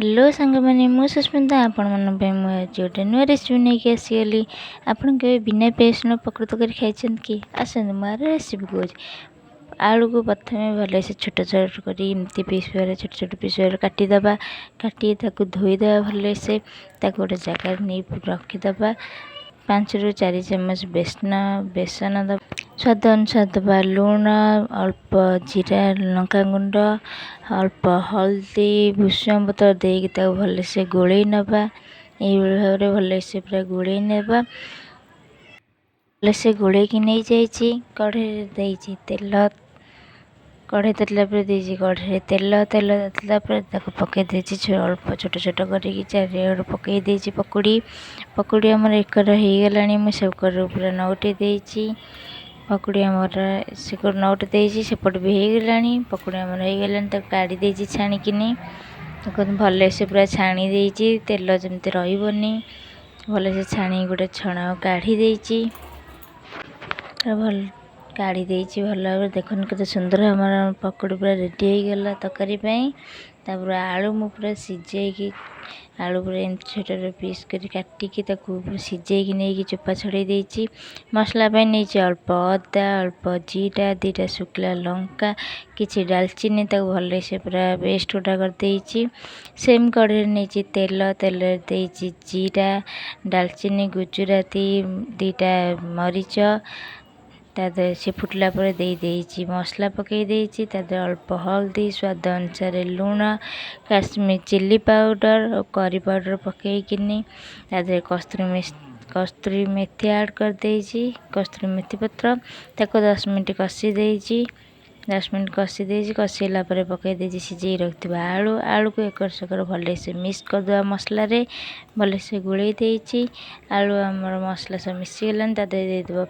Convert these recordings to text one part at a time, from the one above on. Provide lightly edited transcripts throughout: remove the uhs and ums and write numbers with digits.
Hello सांग मैंने मु सुस्मिता आपण मन पे मु आज गोटे नुआ रेसिपी नहीं कि आसीगली। आपन के बिना पेस्ट न पकड़ तकारी खाइछन कि आसन मार रेसिपी को आलू को प्रथमे भले से छोट छोट करी एमती पीस वाला छोट छोट पीस वाला काटी दबा काटी ताको धोई दबा भले से ताको गोटे जगह नहीं रखी दबा 5 ରୁ 4 चम्मच बेसन दबा स्वाद अनुसार दबा लुण अल्प जीरा लंका गुंड अल्प हल्दी भूसंग पत्र देकी भल से गोलई नबा भाव में भल से पूरा गोलई नेबा भल से गोलई की नहीं जाइए कढ़े देइछि तेल कढ़े तेल पर देइछि कढ़े तेल देला पकई देइछि अल्प छोट छोट करके चारिआड पकई देइछि पकुड़ी आमर एकर हो गलानी मु सब कर पूरा नौटी देइछि पकुड़ी आमर से नौट देइछि सेपट भी हो गलानी पकुड़ी आमर हो गलानी तक काढ़ी देइछि छाणिकिनी भल से पूरा छाणी देइछि तेल जमती रहिबनी भल से छाणी गोटे छणा काढ़ी देइछि भल काढ़ी देइछि भल भाव देखन केते सुंदर हमर पकोड़ी पूरा रेडी हो गला तकारी पई तापर आलू मु पूरा सिजेकी आलू पूरा छोट छोट पीस कर काटिकी ताकू सिजेकी नहीं चोपा छड़े देइछि मसला पे नहीं अल्प अदा अल्प जीरा 2टा शुखला लंका किछि दालचीनी ताकू भल से पूरा पेस्ट गोटा कर देइछि सेम कढ़े नहीं तेल देइछि जीरा दालचीनी गुजराती 2टा मरीच तादे से फुटला पर देइछि मसला पकई देइछि तादे अल्प हल्दी स्वाद अनुसार लुण काश्मीर चिल्ली पाउडर और करी पाउडर पकई किनी तादे कस्तूरी मेथी ऐड कर देइछि कस्तूरी मेथी पत्र ताको 10 मिनट कसी देइछि 10 मिनट कसी देइछि कसीला पर पकई देइछि सिझे रखथिबा आलू को एकर सकर भले से मिक्स कर दवा मसला रे भले से गुळई देइछि आलू हमर मसला सब मिसी गलन तादे दे देबा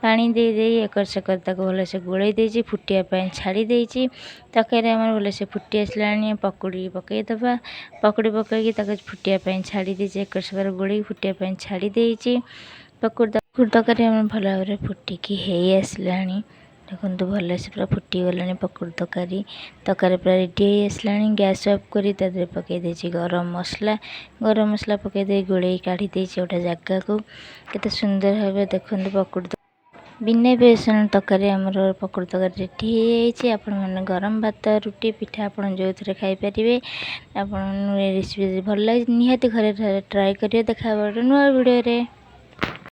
पानी दे एकर सेकर ताको भल से गोलई देइछि फुटिया ପାଇଁ छाड़ी देइछि तकरे हमर भल से फुटी आसलानी पकोड़ी पकई दबा पकोड़ी पकई ताको फुटिया ପାଇଁ छाड़ी देइछि एकर सेकर गोलई फुटिया ପାଇଁ छाड़ी देइछि पकोड़ी तकरे हमर भल भाव फुटिकी हेई आसलानी देखो भल से पूरा फुटी गलानी पकोड़ी तकारी पूरा रेडी हो आसलानी गैस ऑफ करी तादे पकई देइछि गरम मसला पकई दे गोलई काढ़ी देइछि गोटे जगह को केते सुंदर भाव देखो पकोड़ी बिना बेसन तकारी आमर पकोड़ी तकारी रेडी हो आपण मैंने गरम भात रुटी पिठा आपड़ जो थे खाईपारे आपन रेसिपी भल लगे निहाती घरे ट्राए करिए देखा नुआ वीडियो रे।